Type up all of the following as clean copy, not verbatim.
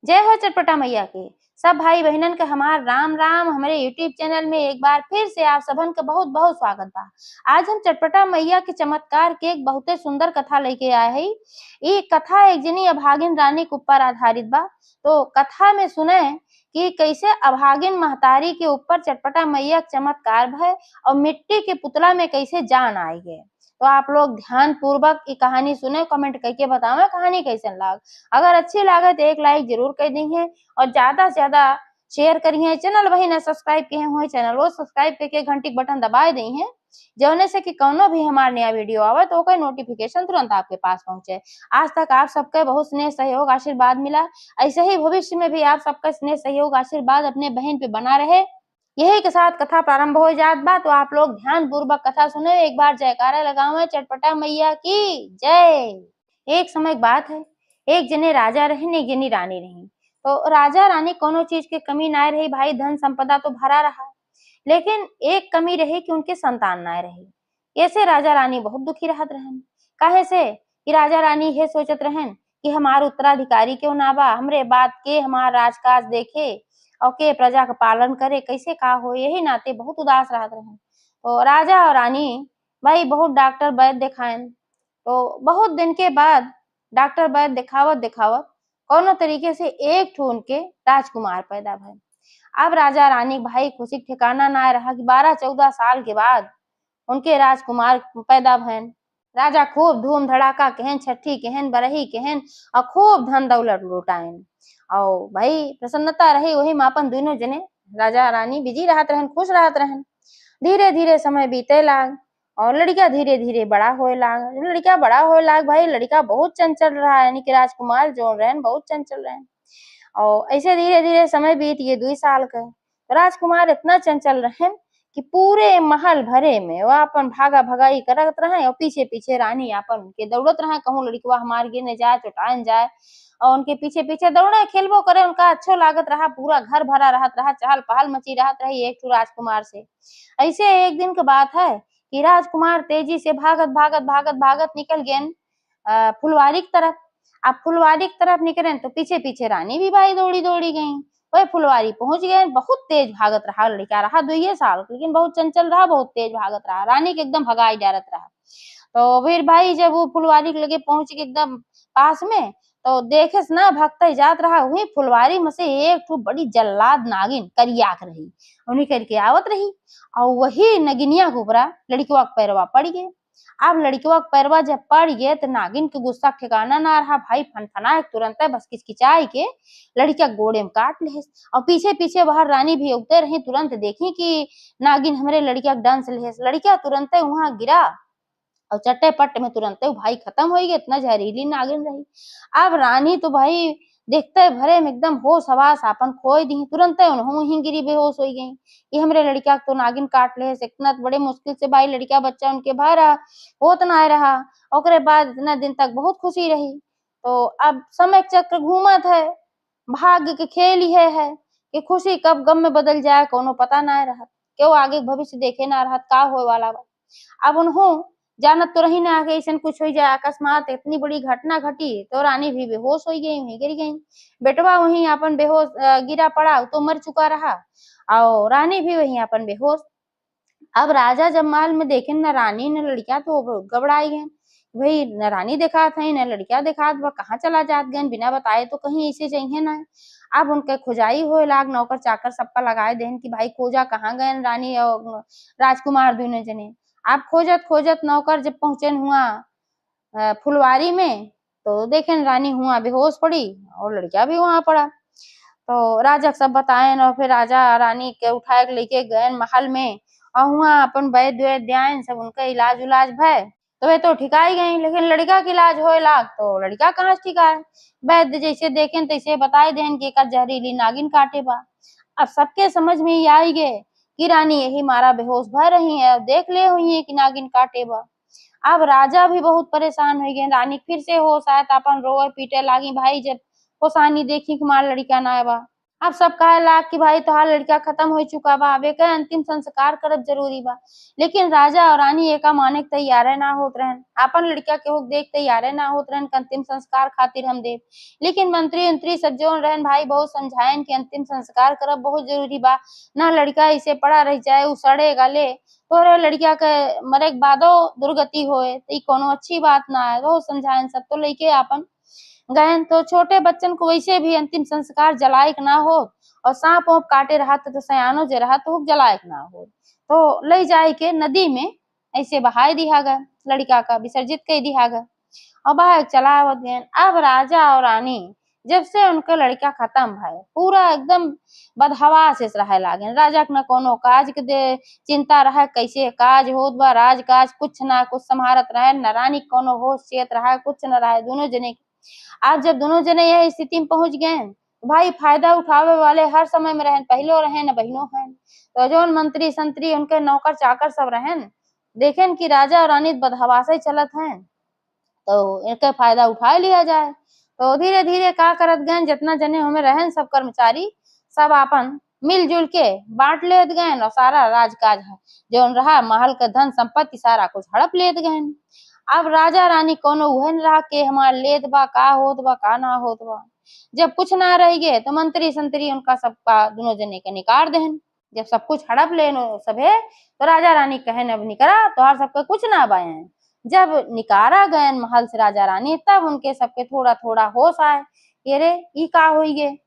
जय हो चटपटा मैया के सब भाई बहनन के हमार राम राम। हमारे यूट्यूब चैनल में एक बार फिर से आप सबन का बहुत बहुत स्वागत बा। आज हम चटपटा मैया के चमत्कार के एक बहुते सुंदर कथा लेके आए हैं। ये कथा एक जनी अभागिन रानी के ऊपर आधारित बा। तो कथा में सुने कि कैसे अभागिन महतारी के ऊपर चटपटा मैया के चमत्कार भय और मिट्टी के पुतला में कैसे जान आई है। तो आप लोग ध्यान पूर्वक ये कहानी सुने, कमेंट करके बताओ कहानी कैसे लाग। अगर अच्छी लागे तो एक लाइक जरूर कर देंगे और ज्यादा से ज्यादा शेयर करिए। चैनल वही ना सब्सक्राइब किए हुए चैनल वो सब्सक्राइब करके घंटी बटन दबा दी है, जौने से कि कौनो भी हमारा नया वीडियो आवे तो ओकर नोटिफिकेशन तुरंत आपके पास पहुंचे। आज तक आप सबके बहुत स्नेह सहयोग आशीर्वाद मिला, ऐसे ही भविष्य में भी आप सबका स्नेह सहयोग आशीर्वाद अपने बहन पे बना रहे। यही के साथ कथा प्रारंभ हो जात बा। तो आप लोग ध्यान पूर्वक कथा सुने, एक बार जयकारा लगावे चटपटा मैया की जय। एक समय की बात है, एक जने राजा रहे, एक जनी रानी रही। तो राजा रानी कोनो चीज की कमी ना रही भाई, धन संपदा तो भरा रहा, लेकिन एक कमी रही कि उनके संतान ना रही। ऐसे राजा रानी बहुत दुखी रहत रहन। काहे से कि राजा रानी ये सोचत रहन कि हमार उत्तराधिकारी क्यों ना बा, हमरे बात के हमार राजकाज देखे और के प्रजा का पालन करे, कैसे का हो। यही नाते बहुत उदास रहत रहन। तो राजा और रानी भाई बहुत डॉक्टर वैद्य दिखाएन। तो बहुत दिन के बाद डॉक्टर वैद्य दिखावत दिखावत कोनो तरीके से एक ठो उनके राजकुमार पैदा भइल। अब राजा रानी भाई खुशी के ठिकाना ना रहा कि 12-14 साल के बाद उनके राजकुमार पैदा भइल। राजा खूब धूम धड़ाका केहन छठी केहन बरही केहन और खूब धन दौलत लुटाइन और भाई प्रसन्नता रही। वही में अपन दोनों जने राजा रानी बिजी रहत रहन, खुश रहत रहन। धीरे धीरे समय बीते लाग और लड़का धीरे धीरे बड़ा होए लाग। लड़का बड़ा होए लाग भाई, लड़का बहुत चंचल रहा, यानी कि राजकुमार जो रहन बहुत चंचल रहन। और ऐसे धीरे धीरे समय बीत गए 2 साल के। राजकुमार इतना चंचल रहन कि पूरे महल भरे में वो अपन भागा भगाई करत रहे और पीछे पीछे रानी अपन उनके दौड़त रहे, कहूँ लड़कवा हमार गिर न जाए चुटान जाए और उनके पीछे पीछे दौड़े खेलबो करे। उनका अच्छो लागत रहा, पूरा घर भरा रहत रहा, चहल पहल मची रहत रही एक राजकुमार से। ऐसे एक दिन की बात है कि राजकुमार तेजी से भागत भागत भागत भागत निकल गए फुलवारी की तरफ। अब फुलवारी की तरफ निकले तो पीछे पीछे रानी भी भाई दौड़ी दौड़ी गई। वही फुलवारी पहुंच गए, बहुत तेज भागत रहा लड़का, रहा 2 साल लेकिन बहुत चंचल रहा, बहुत तेज भागत रहा, रानी के एकदम भगाई डारत रहा। तो फिर भाई जब वो फुलवारी के लगे पहुंच के एकदम पास में तो देखे ना भगते जात रहा, वही फुलवारी में से एक ठो बड़ी जल्लाद नागिन करियाक रही, उन्हीं करके आवत रही और वही नगिनिया के ऊपरा लड़कवा के पैरवा पड़ गए। अब लड़कवा के पैरवा जब पड़ गए तो नागिन के गुस्सा ठिकाना ना रहा भाई, फनफना तुरंत बस किचकिचाई के लड़का गोड़े में काट ले और पीछे पीछे बाहर रानी भी उगते रही। तुरंत देखी कि नागिन हमरे लड़का के डांस ले, लड़का तुरंत वहां गिरा और चट्टे पट्टे में तुरंत भाई खत्म हो गई। इतना जहरीली नागिन रही। अब रानी तो भाई देखते भरे में एकदम होश हवास अपन खोई दी, तुरंत उन्होंने गिरी बेहोश हो गई कि हमरे लड़का तो नागिन काट ले। इतना बड़े मुश्किल से भाई लड़का बच्चा उनके भरा होत ना रहा। ओकरे बाद इतना दिन तक बहुत खुशी रही। तो अब समय चक्र घूमत है, भाग्य के खेल ये है कि खुशी कब गम में बदल जाए कोनो पता ना रहा, क्यों आगे भविष्य देखे ना रहा का होए वाला बा। अब उन्हों जानत तो रही ना आगे ऐसा कुछ हो जाए, अकस्मात इतनी बड़ी घटना घटी तो रानी भी बेहोश हो गई, वहीं गिर गई। बेटवा वहीं अपन बेहोश गिरा पड़ा तो मर चुका रहा और रानी भी वहीं अपन बेहोश। अब राजा जब महल में देखे न रानी न लड़किया तो घबराई गए, भाई न रानी देखा था न लड़किया देखा, वह कहाँ चला जात गए बिना बताए, तो कहीं ऐसे चाहिए ना। अब उनके खुजाई हो लाग, नौकर चाकर सबका लगाए देन कि भाई खोजा कहाँ गए रानी और राजकुमार दोनों जने। अब खोजत खोजत नौकर जब पहुंचे हुआ फुलवारी में तो देखें रानी हुआ बेहोश पड़ी और लड़किया भी वहां पड़ा। तो राजा सब बताए और फिर राजा रानी के उठाए के लेके गए महल में और वहाँ अपन वैद्य वैद्य आए, सब उनका इलाज उलाज भय तो वे तो ठिकाई गई, लेकिन लड़का के इलाज होए लाग तो लड़का कहाँ से ठिकाए। वैद्य जैसे देखें तैसे बताए देन कि एक जहरीली नागिन काटे बा। अब सबके समझ में ही आई गए कि रानी यही मारा बेहोश भर रही है, देख ले हुई है कि नागिन काटे बा। अब राजा भी बहुत परेशान हो गए, रानी फिर से होश आए तो अपन रोए पीटे लागी भाई जब होशानी देखी कि मार लड़का ना बा। अब सब कहे लाग कि भाई तोहार लड़का खत्म हो चुका बा, अब एकर अंतिम संस्कार करब जरूरी बा। लेकिन राजा और रानी एका माने के तैयारे ना होत रहन, अपन लड़का के होक देख तैयारे ना होत रहन कि अंतिम संस्कार खातिर हम देव। लेकिन मंत्री उंत्री सब जोन रहन भाई बहुत समझायन कि अंतिम संस्कार करब बहुत जरूरी बा, ना लड़का ऐसे पड़ा रह जाए उ सड़े गले, तोरे लड़का के मरे के बादो दुर्गति होए तो ई कोनो अच्छी बात ना है। बहुत समझायन, सब तो लइके आपन गहन। तो छोटे बच्चन को वैसे भी अंतिम संस्कार जलायक ना हो, और सांप वाप काटे रहत तो सयानो जे रहत तो जलायक ना हो, तो ले जाए के नदी में ऐसे बहाय दिया गया, लड़का का विसर्जित कर दिया गया और बहाय चलावत गए। अब राजा और रानी जब से उनके लड़का खत्म भाई पूरा एकदम बदहवास से रहे लागे। राजा के न कोनो काज के दे चिंता रहे, कैसे काज होत बा राज काज कुछ ना कुछ संभारत रहे, न रानी कोनो होश चेत रहे, कुछ न रहे दोनों जने। आज जब दोनों जने यह स्थिति में पहुंच गए तो भाई फायदा उठावे वाले हर समय में रहन, पहलो रहे न बहनों हैं। तो जो मंत्री संतरी उनके नौकर चाकर सब रहन देखें कि राजा और रानी बदहवासे चलत हैं तो इनके फायदा उठा लिया जाए। तो धीरे धीरे का करत गए, जितना जने हमें रहन सब कर्मचारी सब आपन मिलजुल के बांट लेत गए और सारा राजकाज है जो रहा महल का धन संपत्ति सारा कुछ हड़प लेत गए। अब राजा रानी कोनो उहन रहा के हमार लेत बा का होत बा का ना होत बा। जब कुछ ना रह गए तो मंत्री संतरी उनका सबका दोनों जने के निकार देहन। जब सब कुछ हड़प लेन सबे तो राजा रानी कहन अब निकरा तोहार सबका कुछ ना बाए। जब निकारा गए महल से राजा रानी तब उनके सबके थोड़ा थोड़ा होश आए कि अरे ई का होई गे,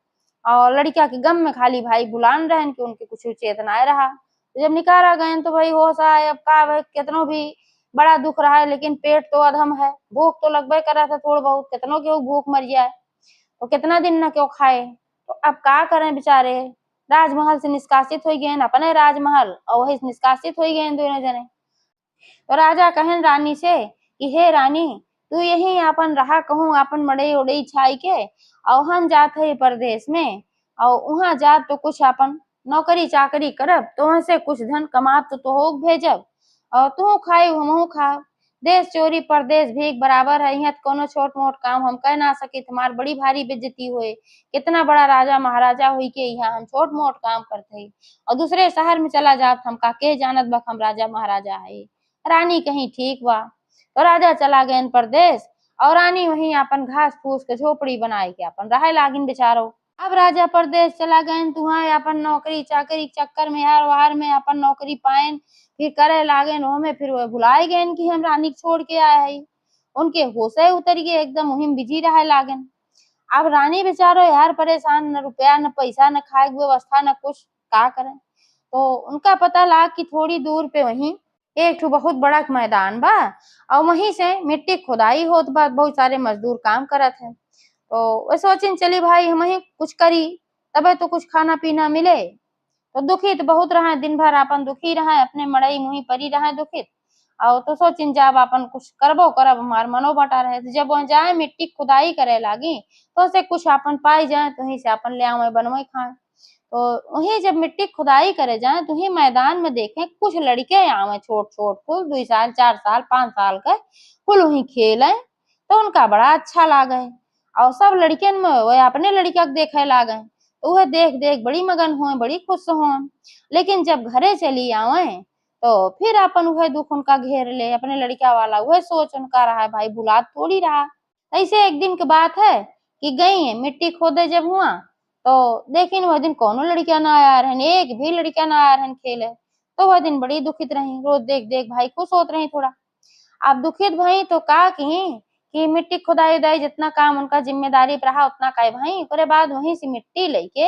और लड़का के गम में खाली भाई बुलान रहन कि उनके कुछ चेतना रहा। तो जब निकारा गए तो भाई होश आए, अब का भाई कितनो भी बड़ा दुख रहा है लेकिन पेट तो अधम है, भूख तो लगभग करा था थोड़ा बहुत, कितनों के भूख मर जाए तो कितना दिन न क्यों खाए। तो अब का करें बेचारे, राजमहल से निष्कासित हो गए अपने राजमहल और वही निष्कासित हो गए दोनों जने। तो राजा कहन रानी से कि हे रानी तू यही अपन रहा कहूँ अपन मड़ई उड़ई छाई के, और हम जात है परदेश में और वहां जात तो कुछ अपन नौकरी चाकरी करब तो वहां से कुछ धन कमाब तो हो भेजब और तू खाई हमहू खाब। देश चोरी परदेश भीख बराबर है, यहाँ कोनो छोट मोट काम हम कह ना सके तुम्हार बड़ी भारी बेइज्जती हुए, कितना बड़ा राजा महाराजा हुई के यहाँ हम छोट मोट काम करते और दूसरे शहर में चला जात हम का के जानत बक हम राजा महाराजा है। रानी कहीं ठीक बा तो राजा चला गए परदेश और रानी वहीं अपन घास फूस के झोपड़ी बनाए के अपन रहे लागिन बेचारो। अब राजा परदेश चला गए तो वहाँ अपन नौकरी चाकरी चक्कर में यार वार में अपन नौकरी पाएन फिर करे लागे हमें फिर वो भुलाए गए कि हम रानी छोड़ के आए है। उनके होशे उतर गए एकदम वहीं बिजी रहे लागन। अब रानी बेचारो यार परेशान, न रुपया न पैसा न खाए की व्यवस्था न कुछ, का करें। तो उनका पता लगा कि थोड़ी दूर पे वहीं एक ठो बहुत बड़ा मैदान बा और वहीं से मिट्टी खुदाई होत बा, बहुत सारे मजदूर काम करत हैं। तो वो सोचिन चली भाई हम ही कुछ करी तबे तो कुछ खाना पीना मिले। तो दुखित बहुत रहा दिन भर अपन दुखी रहा अपने मड़ई मुही परी रहा दुखित, और तो सोचिन जब अपन कुछ करबो करब हमार मनो बटा रहे। तो जब वहां जाए मिट्टी खुदाई करे लागी तो उसे कुछ अपन पाई जाए तो वहीं से अपन ले आवे बनवे खाए। तो वहीं जब मिट्टी खुदाई करे जाए तो वहीं मैदान में देखे कुछ लड़के आवे छोट छोट कुल 2 साल 4 साल 5 साल के कुल वहीं खेले। तो उनका बड़ा अच्छा लागे और सब लड़कियन में वो अपने लड़का के देखे लागे तो वह देख देख बड़ी मगन हुए बड़ी खुश हुए। लेकिन जब घरे चली आवे तो फिर अपन वह दुख उनका घेर ले अपने लड़का वाला वह सोच उनका रहा भाई भुला थोड़ी रहा। ऐसे एक दिन की बात है कि गई मिट्टी खोदे जब हुआ तो लेकिन वह दिन कोनो लड़कियां ना आया रहन, एक भी लड़कियां ना आया रहन खेले। तो वह दिन बड़ी दुखित रही, रोज देख देख भाई खुश होत रही थोड़ा। अब दुखित भई तो का कही कि मिट्टी खुदाई उदाई जितना काम उनका जिम्मेदारी पे रहा उतना का भाई ओकरे बाद वहीं से मिट्टी लेके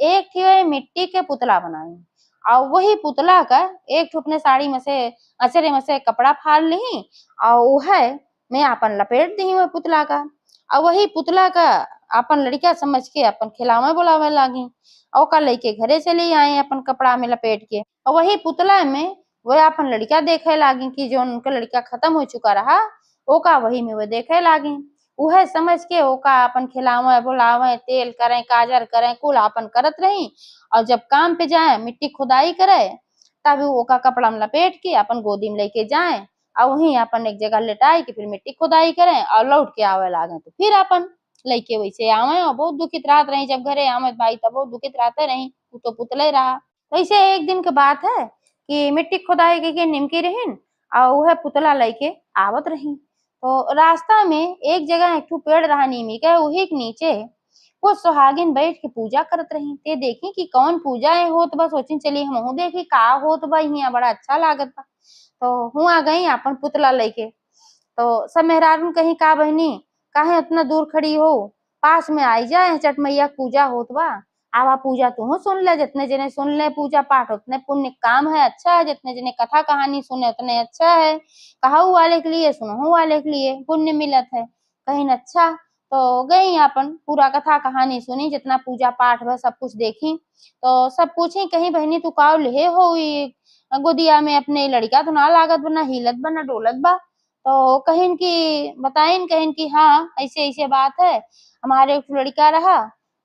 एक ठे मिट्टी के पुतला बनाई और वही पुतला का एक ठो अपने साड़ी में से अचरे में से कपड़ा फाड़ ली और वह मैं अपन लपेट दी वह पुतला का और वही पुतला का अपन लड़का समझ के अपन खिलावे बुलावे लागी और का लेके घरे चली आए अपन कपड़ा में लपेट के और वही पुतला में वह अपन लड़का देखे लागी कि जो उनका लड़का खत्म हो चुका रहा ओका वही में वो देखे लागी। वह समझ के ओका अपन खिलावे बुलावे तेल करें काजर करें कुल अपन करत रही और जब काम पे जाए मिट्टी खुदाई करे तब ओका कपड़ा में लपेट के अपन गोदी में लेके जाए और वहीं अपन एक जगह लेटाई के फिर मिट्टी खुदाई करें और लौट के आवे लागे तो फिर अपन लइके वैसे आवे और बहुत दुखित रहत रही। जब घरे आवत भाई तब बहुत दुखित रहते रही, तू तो पुतला ही रहा। वैसे एक दिन के बात है कि मिट्टी खोदाई के निमकी रहीन और वह पुतला लइके आवत रही। तो रास्ता में एक जगह एक ठो पेड़ रहा नीमी के, वही के नीचे वो सुहागिन बैठ के पूजा करत रही। ते देखी कि कौन पूजा है होत बा, सोची चली हमहू देखी का होत बा, यहाँ बड़ा अच्छा लागत बा। तो हुआ गई अपन पुतला लेके। तो सब मेहरारू कहीं का बहनी काहे उतना दूर खड़ी हो, पास में आई जाए, चट मैया पूजा होत बा, आवा पूजा तू सुन ले। जितने जने सुन ले पूजा पाठ उतने पुण्य काम है, अच्छा है। जितने जने कथा कहानी सुने उतने अच्छा है। कहू वाले के लिए सुनहु वाले के लिए पुण्य मिलत है, कहीं अच्छा। तो गई अपन पूरा कथा कहानी सुनी, जितना पूजा पाठ बा सब कुछ देखी। तो सब पूछी कहीं बहनी तू का ले हो गोदिया में अपने लड़का तो ना लागत बा, ना हिलत बा ना डोलत बा। तो कहिन की बताइन, कहिन की हाँ ऐसे ऐसे बात है, हमारे एक लड़का रहा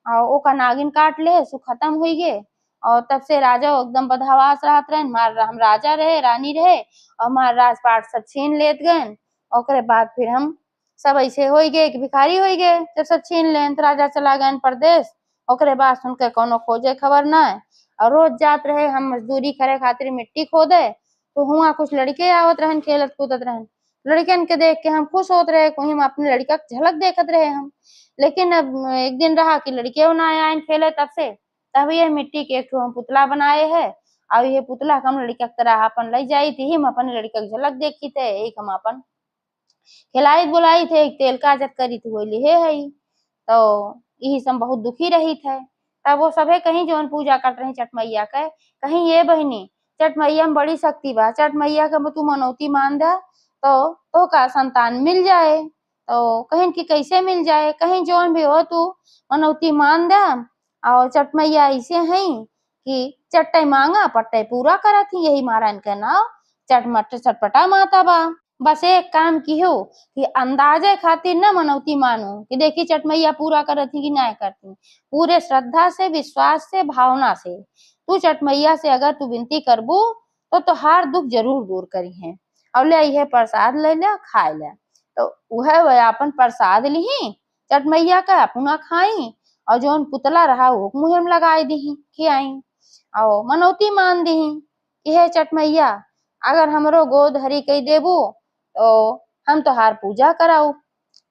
और ओका नागिन काट ले सो खत्म हुई गे। और तब से राजा एकदम बदहवास रहत रहे, हम राजा रहे रानी रहे और हमार राजपाट सब छीन लेत गए। ओकरे बाद फिर हम सब ऐसे हो गए कि भिखारी हो गए। जब सब छीन लेन तो राजा चला गए परदेश। ओकरे बाद सुन के कोनो खोजे खबर ना है। और रोज जात रहे हम मजदूरी करे खातिर मिट्टी खोदे, तो हुआ कुछ लड़के आवत रहन खेलत कूदत रहन। लड़कन के देख के हम खुश होत रहे, कोई हम अपने लड़का के झलक देखत रहे हम। लेकिन अब एक दिन रहा कि लड़के ना आए खेले, तब से तब ये मिट्टी के एक ठो हम पुतला बनाए है। और ये पुतला हम लड़का की तरह अपन ले जाई थी, हम अपन लड़का की झलक देखी थे, एक हम अपन खिलाई बुलाई थे, एक तेल काजत करी थी वही लिहे है। तो यही सब बहुत दुखी रही थे। तब वो सभे कहीं जौन पूजा करते रही चट मैया के, कहीं ये बहनी चट मैया में बड़ी शक्ति बा, चट मैया के तू मनौती मान दे तो का संतान मिल जाए। तो कहीं की कैसे मिल जाए, कहीं जौन भी हो तू मनौती मान दे। और चट मैया ऐसे हैं कि चट्टे मांगा पट्टे पूरा करत ही, यही मारा इनका नाम चटमट चटपटा माता बा। बस एक काम की हो कि अंदाजे खातिर न मनौती मानो कि देखी चट मैया पूरा करत ही कि ना करती। पूरे श्रद्धा से, विश्वास से, भावना से तू चट मैया से अगर तू विनती करबू तो तोहार दुख जरूर दूर करी है। और ले यह प्रसाद ले ले खाए ले। तो वह अपन प्रसाद ली चट मैया का अपना खाई और जौन पुतला रहा वो मुँह में लगाई दी खियाई और मनौती मान दी यह चट मैया अगर हमरो गोद हरी कही देबू तो हम तोहार पूजा कराऊ।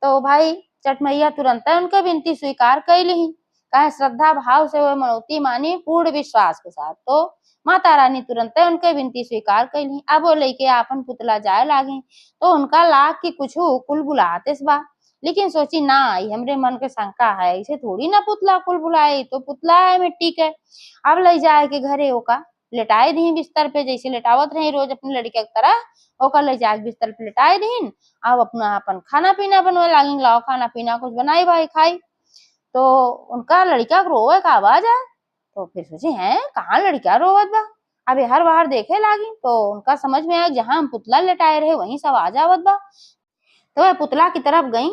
तो भाई चट मैया तुरंत उनका विनती स्वीकार कर ली, कहे श्रद्धा भाव से वो मनौती मानी पूर्ण विश्वास के साथ। तो माता रानी तुरंत उनके विनती स्वीकार कर ली। अब वो लेके अपन पुतला जाए लागी तो उनका लाग की कुछ कुल बुलाते बा, लेकिन सोची ना आई हमरे मन के शंका है, इसे थोड़ी ना पुतला कुल बुलाए, तो पुतला है मिट्टी के। अब ले जाए के घरे ओका लेटाए दी बिस्तर पे, जैसे लेटावत रही रोज अपनी लड़के की तरह ओका ले जाके बिस्तर पे लेटाए दीन। अब अपना अपन खाना पीना बनवे लागी, लाओ खाना पीना कुछ बनाई भाई खाई। तो उनका लड़का रोवे का आवाज आए, तो फिर सोचे हैं कहाँ लड़का रोवत बा। अब हर बाहर देखे लागी तो उनका समझ में आया जहाँ हम पुतला लेटाए रहे वहीं सब आवाज आवत बा। तो वह पुतला की तरफ गई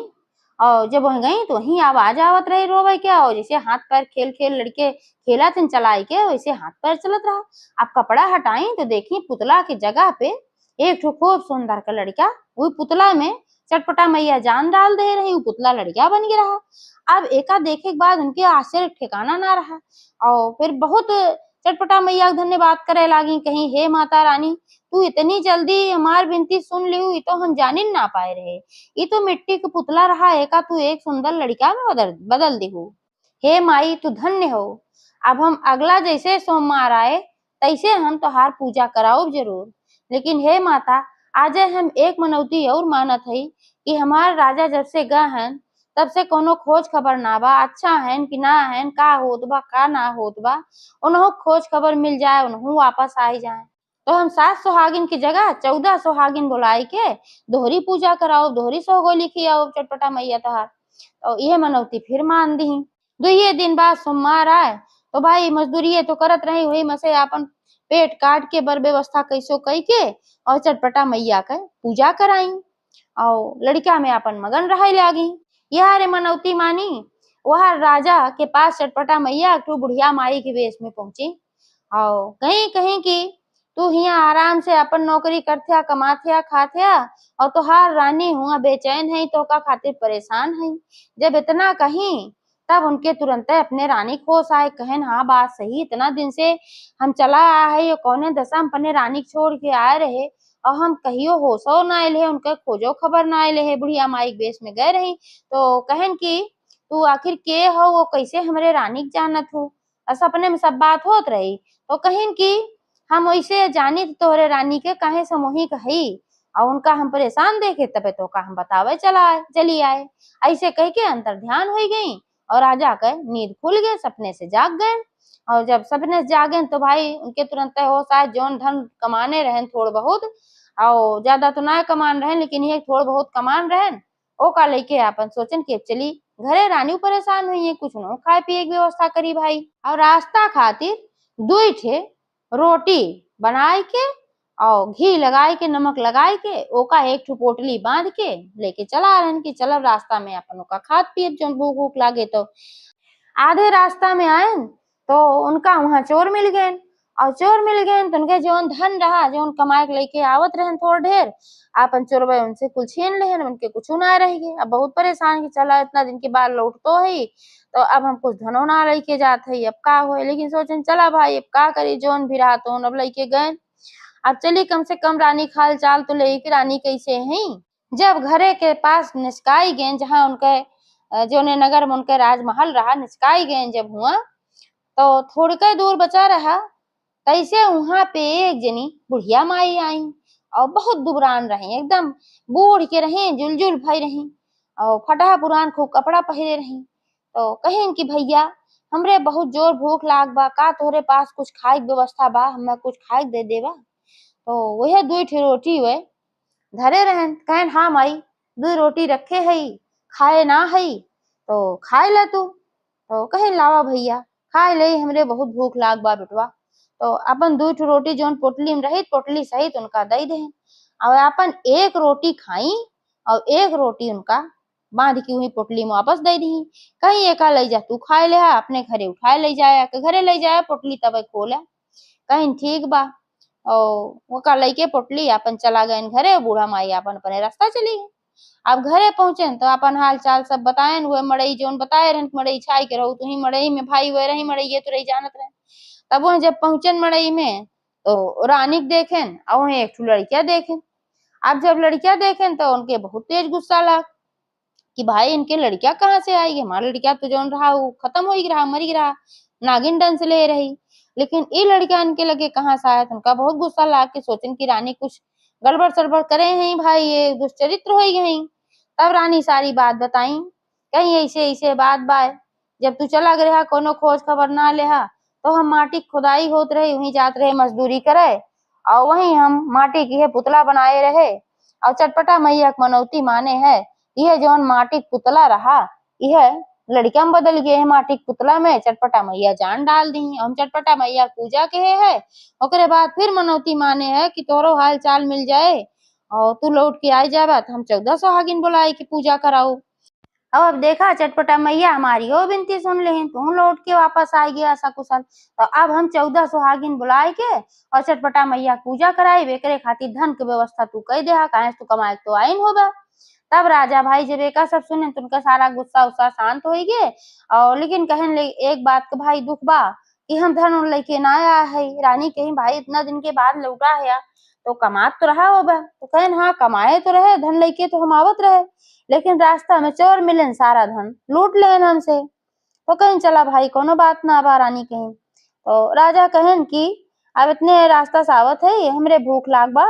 और जब वह गई तो वहीं आवाज आवत रही रोवे क्या, और जैसे हाथ पैर खेल खेल लड़के खेला थे चलाई के वैसे हाथ पैर चलत रहा। अब कपड़ा हटाई तो देखी पुतला की जगह पे एक ठो खूब सुंदर का लड़का, वो पुतला में चटपटा मैया जान डाल दे रही, वो पुतला लड़का बन गया रहा। अब एका देखे के बाद उनके आश्चर्य ठिकाना ना रहा और फिर बहुत चटपटा मैया धन्यवाद करे लागी, कहीं हे माता रानी तू इतनी जल्दी हमार विनती सुन ली, ये तो हम जान ना पाए रहे। ये तो मिट्टी का पुतला रहा एका तू एक सुंदर लड़का में बदल दी। हे माई तू धन्य हो। अब हम अगला जैसे सोमवार आए तैसे हम तोहार पूजा कराओ जरूर। लेकिन हे माता आज हम एक मनौती और मानत है कि हमार राजा जब से गए हैं तब से कोनो खोज खबर ना बा, अच्छा है कि ना है, का होत बा का ना होत बा, उन्हों खोज खबर मिल जाए, उन्हों वापस आई जाए। तो हम 7 सुहागिन की जगह 14 सुहागिन बुलाई के दोहरी पूजा कराओ, दोहरी सोहगोली खियाओ चटपटा मैया तहार। तो ये मनौती फिर मान दी। दुइये दिन बाद सोमवार आए तो भाई मजदूरी तो करत रही, वही में से अपन पेट काट के बर व्यवस्था कैसो कई के और चटपटा मैया का पूजा कराई और लड़का में अपन मगन रह लागी। यह रे मनौती मानी वह राजा के पास चटपटा मैया एक बुढ़िया माई के वेश में पहुंची और कहीं कहीं की तू हिया आराम से अपन नौकरी करथिया, कमाथिया, खाथिया, और तोहार रानी हुआ बेचैन है, तो का खातिर परेशान है। जब इतना कहीं तब उनके तुरंत अपने रानी के होश आए, कहन हाँ बात सही, इतना दिन से हम चला आया है, ये कौने दशा हम अपने रानी के छोड़ के आए रहे, और हम कहियो होशो न आये है, उनके खोजो खबर न आये है, बुढ़िया माई के बेस में गए रही। तो कहन की तू आखिर के हो, वो कैसे हमरे रानी के जानत हो, ऐसा अपने में सब बात होत रही। तो कहन की हम वैसे जानी तोहरे रानी के काहे सामूहिक हई, और उनका हम परेशान देखे तबे तो का हम बतावे चली आए। ऐसे कह के अंतर ध्यान हो गई और राजा के नींद खुल गए, सपने से जाग गए। और जब सपने से जागे तो भाई उनके तुरंत होश आए, जौन धन कमाने रहे थोड़ बहुत, और ज्यादा तो ना कमान रहे, लेकिन ये थोड़ बहुत कमान रहे, ओ का लेके अपन सोचन के चली घरे, रानी परेशान हुई है, कुछ न खाए पिए की व्यवस्था करी भाई। और रास्ता खातिर दुई ठे रोटी बनाए के और घी लगाए के, नमक लगाए के, ओका एक ठो पोटली बांध के लेके चला रहन की चलब रास्ता में अपन ओका खात पियत, जौन भूख भूख लागे। तो आधे रास्ता में आए तो उनका वहां चोर मिल गए, और चोर मिल गए तो उनके जौन धन रहा, जौन कमाए के लेके आवत रहे थोड़ा ढेर, अपन चोरबे उनसे कुल छीन लेहन, उनके कुछ ना रह गए। अब बहुत परेशान कि चला इतना दिन के बाद लौट तो है, तो अब हम कुछ धनो ना लेके जात है, अब का हो, लेकिन सोचन चला भाई अब का करी, जौन भी रहा तो अब लेके गए। अब चली कम से कम रानी खाल चाल तो ले कि रानी कैसे है। जब घरे के पास निचकाई गए, जहाँ उनके जोने नगर में उनके राजमहल रहा, निचकाई गए जब हुआ तो थोड़ी के दूर बचा रहा, तैसे वहां पे एक जनी बुढ़िया माई आई, और बहुत दुबरान रही, एकदम बूढ़ के रही, जुलजुल भई रही, और फटा पुरान खूब कपड़ा पहरे रही। तो कहें कि भैया हमरे बहुत जोर भूख लाग बा, का तोहरे पास कुछ खाए के व्यवस्था बा, हमें कुछ खाए दे देबा। तो वह दुई ठे रोटी वे धरे रहन, कहन हाँ माई दुई रोटी रखे हई, खाए ना हई तो खाए ला तू। तो कहें लावा भैया खाए ले, हमरे बहुत भूख लाग बा बेटवा। तो अपन दुई ठो रोटी जौन पोटली में रही, पोटली सहित उनका दई दे, और अपन एक रोटी खाई और एक रोटी उनका बांध की हुई पोटली में वापस दे दी। कहीं एका ले जा तू खाए ले, अपने घरे उठाए ले जाया के घरे ले जाया, पोटली तब खोला। कहीं ठीक बा, और वो का लइके पोटली अपन चला गए घरे, बूढ़ा माई अपन अपने रास्ता चली गई। अब घरे पहुंचे तो अपन हाल चाल सब बताएन, हुए मड़ई जोन बताए रहन, मड़ई छाई के रहू, तुही मड़ई में भाई हुए रही, मड़ई ये तो रही जानत रहे। तब वह जब पहुंचन मड़ई में तो रानी के देखें, और वह एक लड़किया देखें। अब जब लड़किया देखें तो उनके बहुत तेज गुस्सा लग कि भाई इनके लड़किया कहाँ से आई, हमारा लड़किया तो जौन रहा वो खत्म हो रहा, मरी रहा, नागिन डंस ले रही, लेकिन ये लड़किया इनके लगे कहाँ से आया। उनका बहुत गुस्सा लग के सोचन की रानी कुछ गड़बड़ सड़बड़ करे हैं भाई, ये दुष्चरित्र हो गई। तब रानी सारी बात बताई, कहीं ऐसे ऐसे बात बाय, जब तू चला गया कोनो खोज खबर ना लेहा, तो हम माटी खुदाई होत रहे, वहीं जात रहे मजदूरी करे, और वहीं हम माटी की पुतला बनाए रहे, और चटपटा मैया मनौती माने है, यह जौन माटी पुतला रहा, यह लड़किया में बदल गए है, माटी पुतला में चटपटा मैया जान डाल दी। हम चटपटा मैया पूजा के है, ओकरे बाद फिर मनौती माने है कि तोरो हाल चाल मिल जाए और तू लौट के आई जाबा, तो हम 14 सुहागिन बुलाए की पूजा कराओ। अब देखा चटपटा मैया हमारी हो बिनती सुन ले, तू लौट के वापस आ गया सकुशल। तो अब हम 14 सुहागिन बुलाए के और चटपटा मैया पूजा कराई, बेकरे खातिर धन के व्यवस्था तू कह दे, काहे तू कमाए तो आइन होगा। तब राजा भाई जब एका सब सुने तो उनका सारा गुस्सा उस्सा शांत हो गए, और लेकिन कहन ले एक बात का भाई दुख बा कि हम धन लेके ना आया है। रानी कहीं भाई इतना दिन के बाद लौटा है तो कमात तो रहा होगा, तो कहन हाँ कमाए तो रहे, धन लेके तो हम आवत रहे, लेकिन रास्ता में चोर मिलन सारा धन लूट लेन हमसे। तो कहीं चला भाई कोनो बात ना बा, रानी कहीं। तो राजा कहन की अब इतने रास्ता से आवत है, हमरे भूख लाग बा,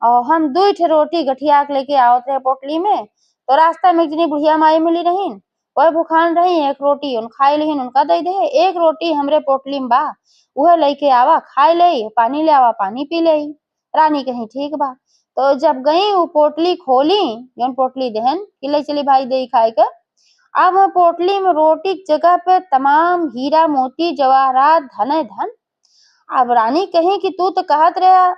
और हम दुई ठे रोटी गठिया के लेके आवत रहे पोटली में, तो रास्ता में इतनी बुढ़िया माई मिली रही, वह भूखान रही, एक रोटी उन खाई लेहिन, उनका दे दे, एक रोटी हमरे पोटली में बा, वह लेके आवा खाई ले, पानी ले आवा पानी पी ले। रानी कहीं ठीक बा। तो जब गई वो पोटली खोली, जौन पोटली दहन कि ले चली भाई दे खाए का, अब पोटली में रोटी की जगह पे तमाम हीरा मोती जवाहरात धन है धन। अब रानी कही कि तू तो कहत रहा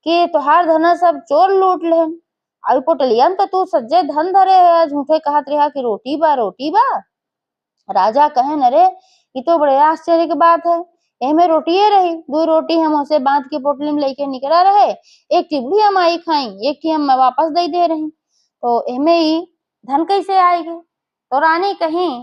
कि तुहार धन सब चोर लूट लेन, अब पोटलिया में तो तू सज्जे धन धरे है, झूठे कहत रहा कि रोटी बा रोटी बा। राजा कहे अरे ये तो बड़े आश्चर्य की बात है, एमे रोटिये रही, 2 रोटी हम ओसे बांध के पोटली में लेके निकला रहे, एक ठी बुढ़िया माई खाई, एक ठी हम वापस दई दे रही। तो एमे ही धन कैसे आएगी? तो रानी कहीं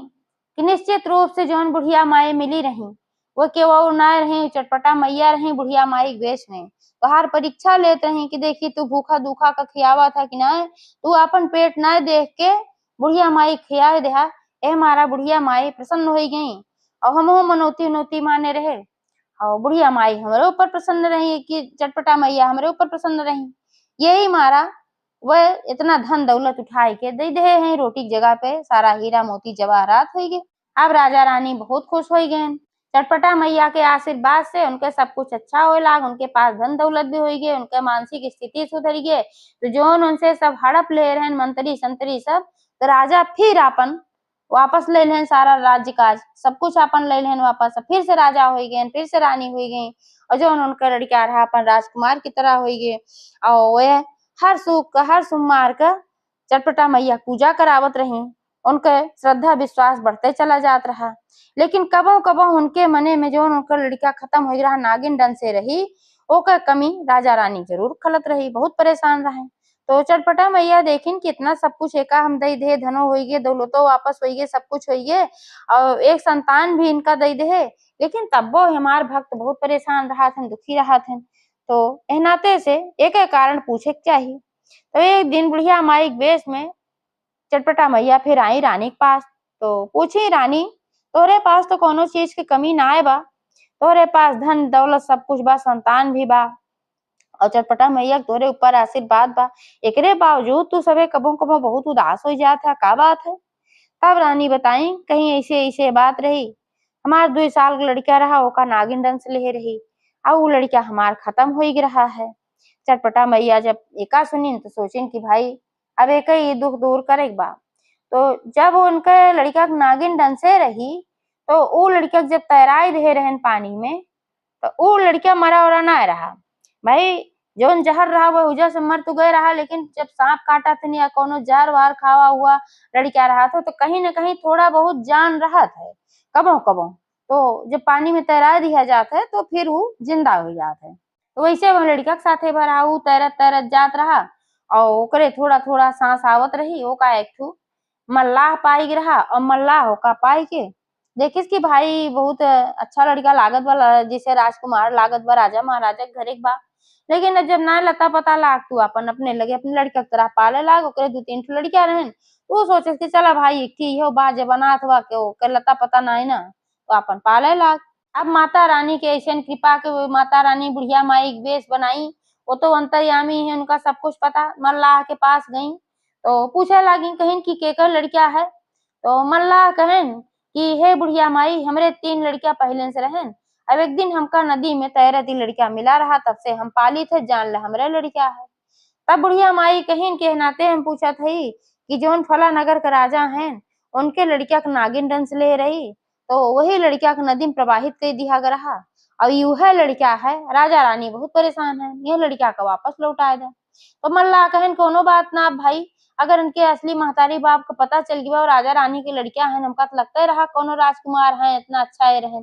कि निश्चित रूप से जौन बुढ़िया माई मिली रही वो केवल ना रही, चटपटा मैया रही, बुढ़िया माई के वेश में। तोहार परीक्षा लेत रही कि देखी तू भूखा दूखा का खियावा था कि ना, तू अपन पेट ना देख के बुढ़िया माई खिया देहा। ए मारा बुढ़िया माई प्रसन्न हो गई और हमहू मनौती उनौती माने रहे और बुढ़िया माई हमारे ऊपर प्रसन्न रही कि चटपटा मैया हमारे ऊपर प्रसन्न रही। यही मारा वह इतना धन दौलत उठाए के दे दे हैं रोटी की जगह पे सारा हीरा मोती जवाहरात हो गए। अब राजा रानी बहुत खुश हो गए। चटपटा मैया के आशीर्वाद से उनके सब कुछ अच्छा हो लाग, उनके पास धन दौलत भी हो गए, उनके मानसिक स्थिति सुधर गए। तो जो उनसे सब हड़प ले रहे मंत्री संतरी सब, तो राजा फिर अपन वापस ले लें सारा राज्य काज, सब कुछ अपन ले लें वापस, फिर से राजा हो गए, फिर से रानी हो गई और जो उनका लड़का रहा अपन राजकुमार की तरह हो गए। और वह हर सुख हर सोमवार का चटपटा मैया पूजा करावत रही, उनके श्रद्धा विश्वास बढ़ते चला जात रहा। लेकिन कबो कबो उनके मने में जो उनका लड़का खत्म हो रहा नागिन डन से रही, ओकर कमी राजा रानी जरूर खलत रही, बहुत परेशान रहे। तो चटपटा मैया देखिन कितना सब कुछ एका हम दई दे, धनो हो गए, दौलतो वापस हो गए, सब कुछ हो गए और एक संतान भी इनका दई दे, लेकिन तब्बो हमार भक्त बहुत परेशान रहा थे, दुखी रहा थे। तो एह नाते से एक कारण पूछे के चाहिए। तो एक दिन बुढ़िया माई के वेश में चटपटा मैया फिर आई रानी के पास। तो पूछी रानी तोहरे पास तो कोनो चीज की कमी ना आए बा, तोहरे पास धन दौलत सब कुछ बा, संतान भी बा और चटपटा मैया तोरे ऊपर आशीर्वाद बा, एकरे बावजूद तू सबे कबो कबो बहुत उदास हो जात है, का बात है? तब रानी बताई कहीं ऐसे ऐसे बात रही, हमार 2 साल का लड़का रहा ओका नागिन डंस ले रही और वो लड़का हमार खत्म हो रहा है। चटपटा मैया जब एका सुनी तो सोचिन कि भाई अब एक ही दुख दूर करे बा। तो जब उनके लड़का नागिन डंसे रही तो वो लड़का जब तैराई दे रहन पानी में तो वो लड़का मरा और ना रहा। भाई जौन जहर रहा वो वजह से मर तो गए रहा, लेकिन जब सांप काटा था या कोनो जहर वार खावा हुआ लड़का रहा था तो कहीं ना कहीं थोड़ा बहुत जान रहा था कबो कबो। तो जब पानी में तैरा दिया जाता है तो फिर वो जिंदा हो जाता है। तो वैसे वो लड़का के साथे भरा वो तैरत तैरत जात रहा और ओकरे थोड़ा थोड़ा सांस आवत रही, ओका एक ठू मल्लाह पाई रहा और मल्लाह ओका पाई के देखिस कि भाई बहुत अच्छा लड़का लागत बा, जैसे राजकुमार लागत बा, राजा महाराजा के घरे के बा। लेकिन जब ना लता पता लाग तू अपन अपने लगे अपने लड़का की तरह पाले लाग, ओकरे 2-3 ठो लड़किया रहन, वो सोचे कि चला भाई एक थी इहो बा जब अनाथ बा के ओकर लता पता ना है ना तो अपन पाले लाग। अब माता रानी के ऐसे कृपा के माता रानी बुढ़िया माई के वेश बनाई, वो तो अंतर्यामी है, उनका सब कुछ पता। मल्लाह के पास गई तो पूछे लागी कहीं कि केकर लड़किया है। तो मल्लाह कहन कि हे बुढ़िया माई हमरे 3 लड़किया पहले से रहन, अब एक दिन हमका नदी में तैरती लड़किया मिला रहा, तब से हम पाली थे, जान ले हमरे लड़किया है। तब बुढ़िया माई कहीं के नाते हम पूछा थी कि जौन फला नगर के राजा हैं उनके लड़किया के नागिन डंस ले रही तो वही लड़किया के नदी में प्रवाहित कर दिया रहा और यूह लड़किया है। राजा रानी बहुत परेशान है, ये लड़किया का वापस लौटा दे। तो मल्लाह कहन कोनो बात ना भाई, अगर उनके असली महतारी बाप को पता चल गया और राजा रानी की लड़कियां हैं, हमका तो लगता ही रहा कोनो राजकुमार है इतना अच्छा है रहे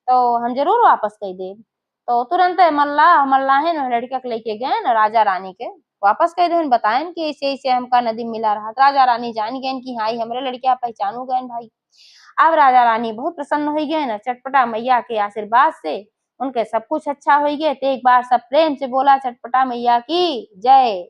तो हम जरूर वापस कर दे। तो तुरंत मल्लाह है ना लड़किया के लेके गए ना राजा रानी के वापस कह दे, बताएं कि ऐसे ऐसे हमका नदी मिला रहा। राजा रानी जान गए कि हाँ हमरे लड़किया पहचानू गए भाई। अब राजा रानी बहुत प्रसन्न हो गए ना, चटपटा मैया के आशीर्वाद से उनके सब कुछ अच्छा हो गए। तो एक बार सब प्रेम से बोला चटपटा मैया की जय।